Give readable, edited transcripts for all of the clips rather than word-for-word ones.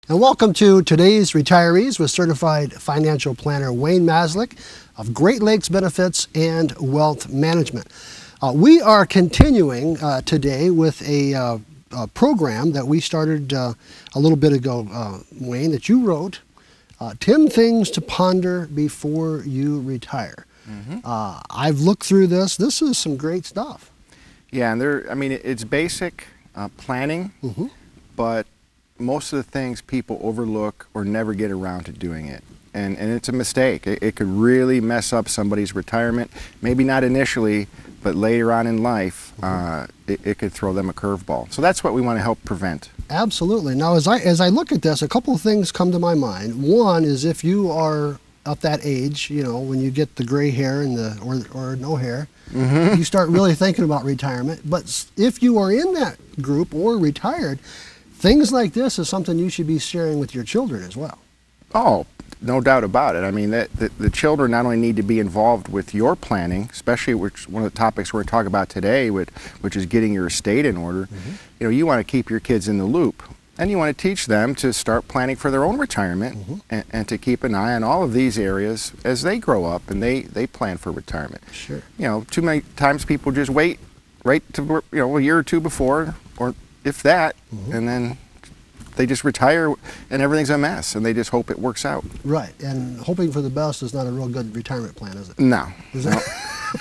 And welcome to today's Retirees with Certified Financial Planner Wayne Maslyk of Great Lakes Benefits and Wealth Management. We are continuing today with a program that we started a little bit ago, Wayne, that you wrote, 10 Things to Ponder Before You Retire. I've looked through this. This is some great stuff. Yeah, and it's basic planning, but most of the things people overlook or never get around to doing it. And it's a mistake. It could really mess up somebody's retirement. Maybe not initially, but later on in life, it could throw them a curveball. So that's what we want to help prevent. Absolutely. Now, as I look at this, a couple of things come to my mind. One is if you are at that age, you know, when you get the gray hair and or no hair, you start really thinking about retirement. But if you are in that group or retired, things like this is something you should be sharing with your children as well. Oh, no doubt about it. I mean, the children not only need to be involved with your planning, especially one of the topics we're going to talk about today, which is getting your estate in order. You know, you want to keep your kids in the loop, and you want to teach them to start planning for their own retirement and to keep an eye on all of these areas as they grow up and they plan for retirement. Sure. You know, too many times people just wait right to, you know, a year or two before, or if that, and then they just retire and everything's a mess and they just hope it works out. Right, and hoping for the best is not a real good retirement plan, is it? No. Is it? No.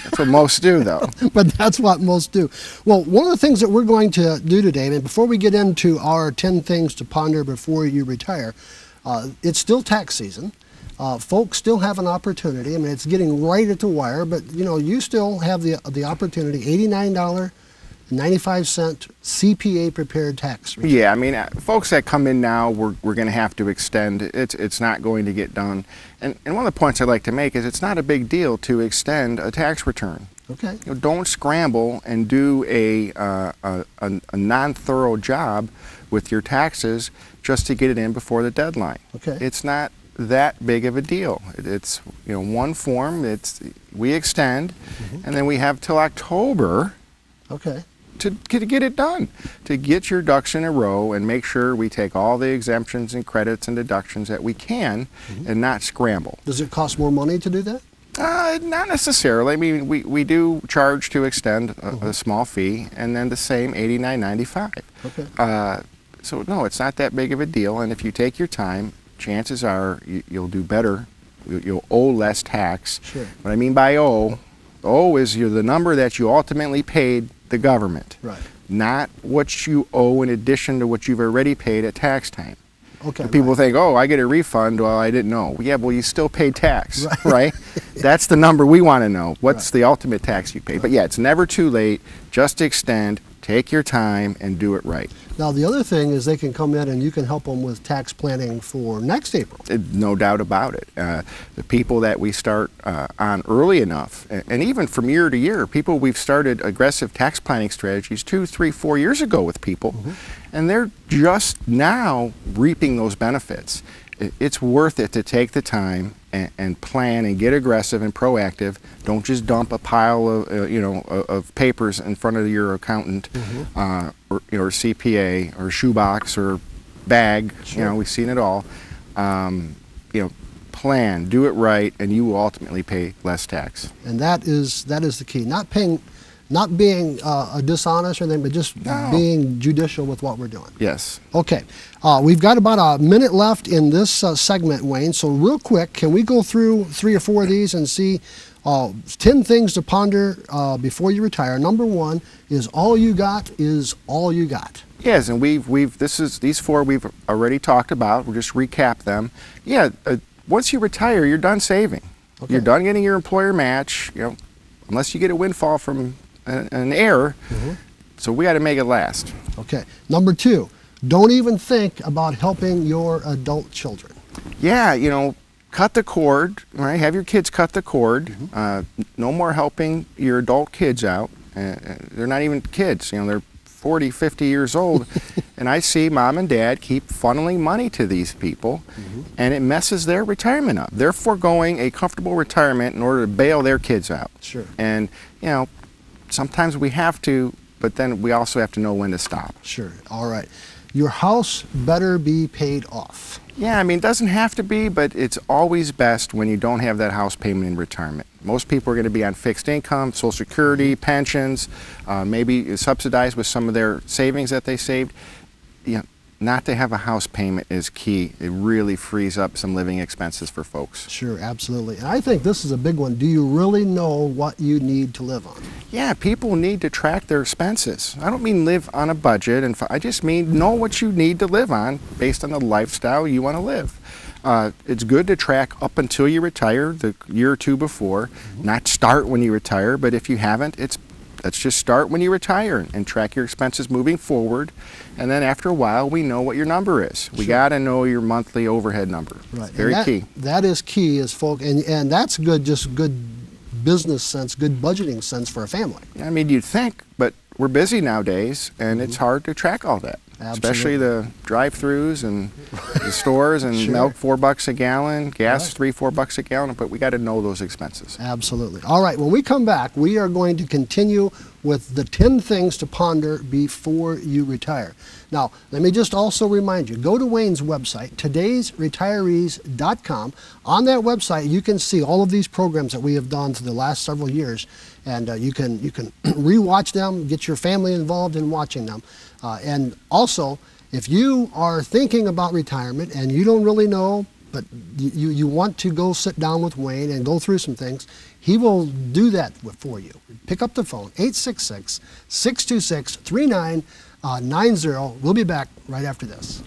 That's what most do, though. But that's what most do. Well, one of the things that we're going to do today, and before we get into our 10 things to ponder before you retire, it's still tax season. Folks still have an opportunity. I mean, it's getting right at the wire, but you know, you still have the opportunity. $89.95 CPA prepared tax return. Yeah, I mean, folks that come in now, we're going to have to extend. It's not going to get done. And one of the points I'd like to make is it's not a big deal to extend a tax return. Okay. You know, don't scramble and do a non-thorough job with your taxes just to get it in before the deadline. Okay. It's not that big of a deal. It's, you know, one form. We extend, and then we have till October. Okay. To get it done, to get your ducks in a row and make sure we take all the exemptions and credits and deductions that we can and not scramble. Does it cost more money to do that? Not necessarily. I mean, we do charge to extend a small fee, and then the same $89.95. Okay. So no, it's not that big of a deal, and if you take your time, chances are you'll do better. You'll owe less tax. Sure. What I mean by owe is the number that you ultimately paid the government, Right. not what you owe in addition to what you've already paid at tax time. Okay. And people right. think, oh, I get a refund. Well, I didn't know. Yeah, well, you still paid tax, right? That's the number we want to know. What's the ultimate tax you paid? But yeah, it's never too late. Just extend, take your time, and do it right. Now, the other thing is they can come in and you can help them with tax planning for next April. No doubt about it. The people that we start on early enough, and even from year to year, people we've started aggressive tax planning strategies 2, 3, 4 years ago with people, and they're just now reaping those benefits. It's worth it to take the time and plan and get aggressive and proactive. Don't just dump a pile of of papers in front of your accountant or CPA or shoebox or bag. Sure. You know, we've seen it all. Plan, do it right, and you will ultimately pay less tax. And that is the key. Not being dishonest or anything, but just being judicial with what we're doing. Yes. Okay, we've got about a minute left in this segment, Wayne. So real quick, can we go through 3 or 4 of these and see 10 things to ponder before you retire? Number 1 is all you got is all you got. Yes, and these 4 we've already talked about. We'll just recap them. Yeah, once you retire, you're done saving. Okay. You're done getting your employer match. You know, unless you get a windfall from an heir. So we got to make it last. Okay. Number 2, don't even think about helping your adult children. Yeah, you know, cut the cord, right? Have your kids cut the cord. No more helping your adult kids out. They're not even kids, you know, they're 40, 50 years old. And I see mom and dad keep funneling money to these people, and it messes their retirement up. They're foregoing a comfortable retirement in order to bail their kids out. Sure. And, you know, sometimes we have to, but then we also have to know when to stop. Sure. All right. your house better be paid off. Yeah, I mean, it doesn't have to be, but it's always best when you don't have that house payment in retirement. Most people are going to be on fixed income, Social Security, pensions, maybe subsidized with some of their savings that they saved. You know, not to have a house payment is key. It really frees up some living expenses for folks. Sure, absolutely. And I think this is a big one. Do you really know what you need to live on? Yeah, people need to track their expenses. I don't mean live on a budget, and I just mean know what you need to live on based on the lifestyle you want to live. It's good to track up until you retire, the year or two before, not start when you retire, but if you haven't, let's just start when you retire and track your expenses moving forward. And then after a while, we know what your number is. We got to know your monthly overhead number. Right. Very key. That is key, is folk, and that's good, just good business sense, good budgeting sense for a family. I mean, you'd think, but we're busy nowadays, and it's hard to track all that. Absolutely. Especially the drive-throughs and the stores and Sure. milk $4 a gallon, gas Right. $3-4 a gallon, but we got to know those expenses. Absolutely. All right, when we come back, we are going to continue with the 10 things to ponder before you retire. Now, let me just also remind you, go to Wayne's website, todaysretirees.com. On that website, you can see all of these programs that we have done through the last several years, and you can rewatch them, get your family involved in watching them. And also, if you are thinking about retirement and you don't really know, but you want to go sit down with Wayne and go through some things, he will do that for you. Pick up the phone, 866-626-3990. We'll be back right after this.